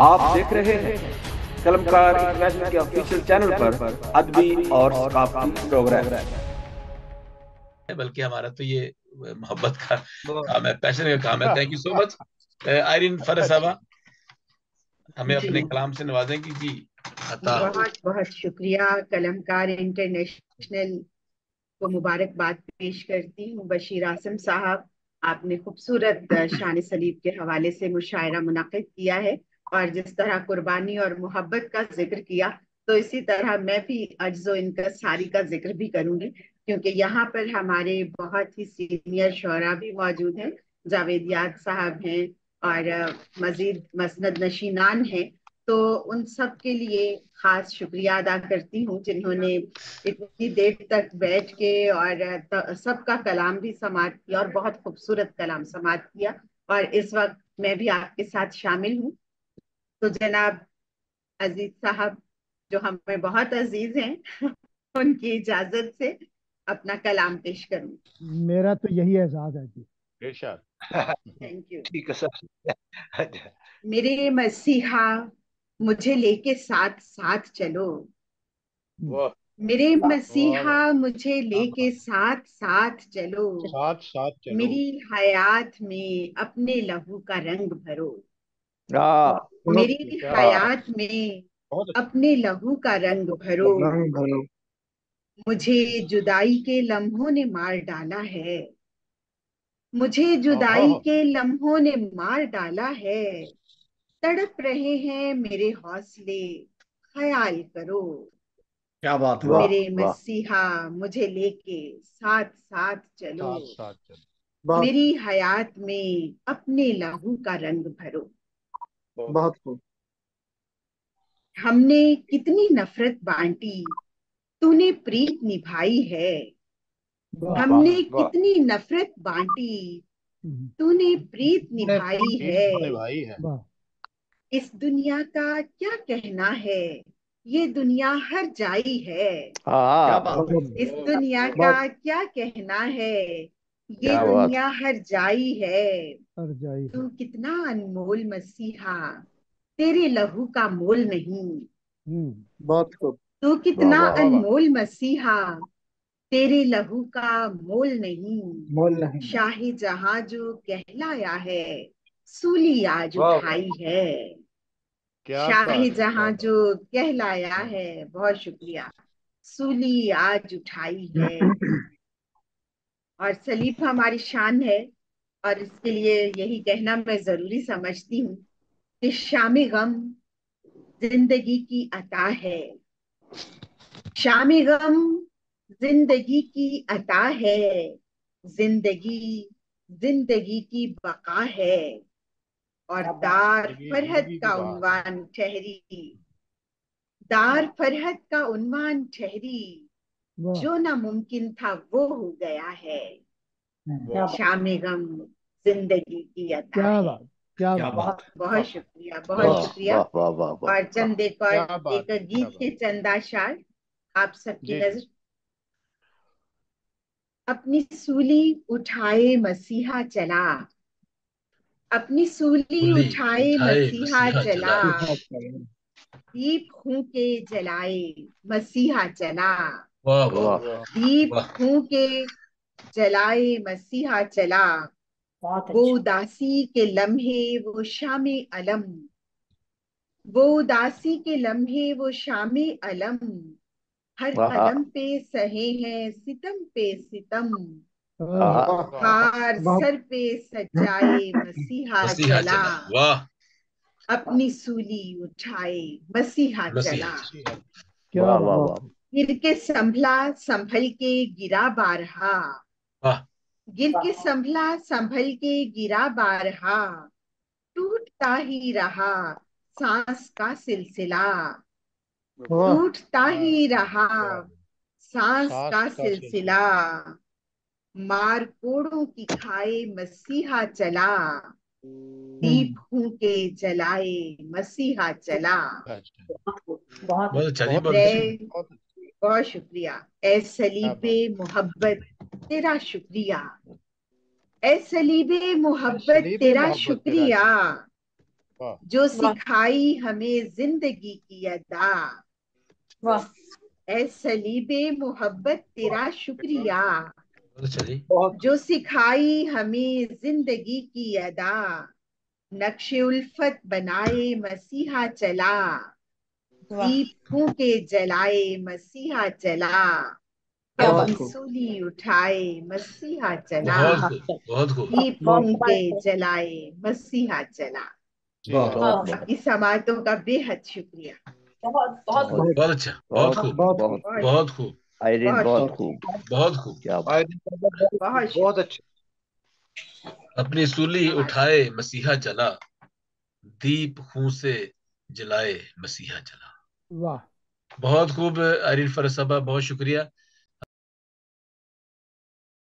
आप देख रहे हैं कलमकार इंटरनेशनल के ऑफिशियल चैनल पर अदबी और सकाफती प्रोग्राम। बल्कि हमारा तो ये मोहब्बत का काम है, पैशन का काम है। Thank you so much Irene फरस साहबा, हमें जी अपने कलाम से नवाजेंगी जी। अता बहुत बहुत शुक्रिया। कलमकार इंटरनेशनल को मुबारकबाद पेश करती हूँ। बशीर आसम साहब, आपने खूबसूरत शान सलीब के हवाले से मुशायरा मुनक़िद किया है, और जिस तरह कुर्बानी और मोहब्बत का जिक्र किया, तो इसी तरह मैं भी अज्जो इनकसारी का जिक्र भी करूंगी, क्योंकि यहाँ पर हमारे बहुत ही सीनियर शोरा भी मौजूद हैं। जावेद याद साहब हैं और मजीद मसनद नशीनान हैं। तो उन सब के लिए खास शुक्रिया अदा करती हूँ, जिन्होंने इतनी देर तक बैठ के और सबका कलाम भी समाअत किया, और बहुत खूबसूरत कलाम समाअत किया। और इस वक्त मैं भी आपके साथ शामिल हूँ। तो जनाब अजीज साहब, जो हमें बहुत अजीज हैं, उनकी इजाजत से अपना कलाम पेश करूँ। मेरा तो यही एहसास है जी। बेशक। Thank you. ठीक है सर। मेरे मसीहा, मुझे लेके साथ साथ चलो। वाह मेरे वाह मसीहा, मुझे लेके साथ साथ चलो। साथ साथ चलो। मेरी हयात में अपने लहू का रंग भरो। मेरी क्या हयात में बहुत अपने लहू का रंग भरो। मुझे जुदाई के लम्हों ने मार डाला है। मुझे अच्छा। जुदाई के लम्हों ने मार डाला है। तड़प रहे हैं मेरे हौसले, ख्याल करो। क्या बात है। वाह मेरे वाह मसीहा, मुझे लेके साथ साथ चलो। साथ साथ चलो। मेरी हयात में अपने लहू का रंग भरो। बहुत खूब। हमने कितनी नफरत बांटी, तूने प्रीत निभाई है। वाह वाह हमने वाह। कितनी नफरत बांटी, तूने प्रीत ने निभाई प्रीत है। निभाई है। वाह इस दुनिया का क्या कहना है, ये दुनिया हर जाई है। क्या हाँ बात है। इस दुनिया का क्या कहना है, ये क्या बात। दुनिया हर जाई है। कर जाई है। तू कितना अनमोल मसीहा, तेरे लहू का मोल नहीं। बहुत खूब। तू वाह कितना वाह वाह वाह। अनमोल मसीहा, तेरे लहू का मोल नहीं। मोल नहीं। शाही जहां जो कहलाया है, सूली आज वाह वाह। उठाई है। क्या शाही बात है क्या जहां बात। जो कहलाया है, बहुत शुक्रिया, सूली आज उठाई है। और सलीब हमारी शान है, और इसके लिए यही कहना मैं जरूरी समझती हूँ कि शामी गम जिंदगी की अता है। शामी गम जिंदगी की अता है। जिंदगी जिंदगी की बका है। और दार जिंदगी फरहत जिंदगी की का बात है। उन्वान ठहरी। दार फरहत का उन्वान ठहरी। वाह जो नामुमकिन था वो हो गया है। वाह शामी गम जिंदगी की अता क्या है। बात क्या क्या बात। बात है। बहुत शुक्रिया, बहुत वाह शुक्रिया। वाह वाह वाह वाह। और चंद एक और क्या बात एक है क्या गीत बात। के चंद अशार आप सबकी जी जी। नजर। अपनी सूली उठाए मसीहा चला। अपनी सूली कुली उठाए उठाए मसीहा मसीहा चला। चला। दीप फूके जलाए मसीहा चला। वाह वाह वाह वाह दीप वाह। फूके जलाए मसीहा चला। वो उदासी के लम्हे वो शामे अलम। वो उदासी के लम्हे वो शामे अलम। हर वाह कदम पे सहे हैं सितम पे सितम। हाँ, हार सर पे सजाए मसीहा मसीहा चला। चला। वाह। अपनी सूली उठाए मसीहा मसीहा चला। चला। क्या वाह बात। वाह वाह। गिर के संभला संभल के गिरा बारहा। वाह गिर के संभला संभल के गिरा बारहा। टूटता ही रहा सांस का सिलसिला। टूटता ही रहा वाह। सांस सास का का सिलसिला। सिलसिला। मार कोड़ों की खाए मसीहा चला। दीप फूके जलाए मसीहा चला। अच्छा। बहुत अच्छा जी, बहुत बहुत अच्छी। अच्छी। रे बहुत अच्छी। बहुत शुक्रिया। ए क्या सलीबे बात। मोहब्बत तेरा शुक्रिया। ए सलीबे मोहब्बत सलीबे तेरा मोहब्बत तेरा शुक्रिया। शुक्रिया। वाह जो सिखाई हमें जिंदगी की अदा। वाह ए सलीबे मोहब्बत तेरा शुक्रिया। बहुत अच्छा जी। जो सिखाई हमें जिंदगी की अदा। नक्शे उल्फत बनाए मसीहा चला। वाह दीप फूके जलाए मसीहा चला। क्या अपनी बात सूली उठाए मसीहा चला। बहुत खूब, बहुत खूब। दीप बहुत फूके मुबारक हो। जलाए मसीहा चला। जी वाह हाँ बहुत आपकी समातों का बेहद शुक्रिया। बहुत बहुत बहुत बहुत अच्छा, बहुत खूब, बहुत बहुत बहुत खूब, आयरन बहुत बहुत शुक्रिया। खूब बहुत खूब। क्या बात बहुत बहुत शुक्रिया। अच्छे। अपनी सूली उठाए मसीहा चला। दीप खूं से जलाए मसीहा चला। वाह बहुत खूब आरिफ फरस साहबा, बहुत शुक्रिया।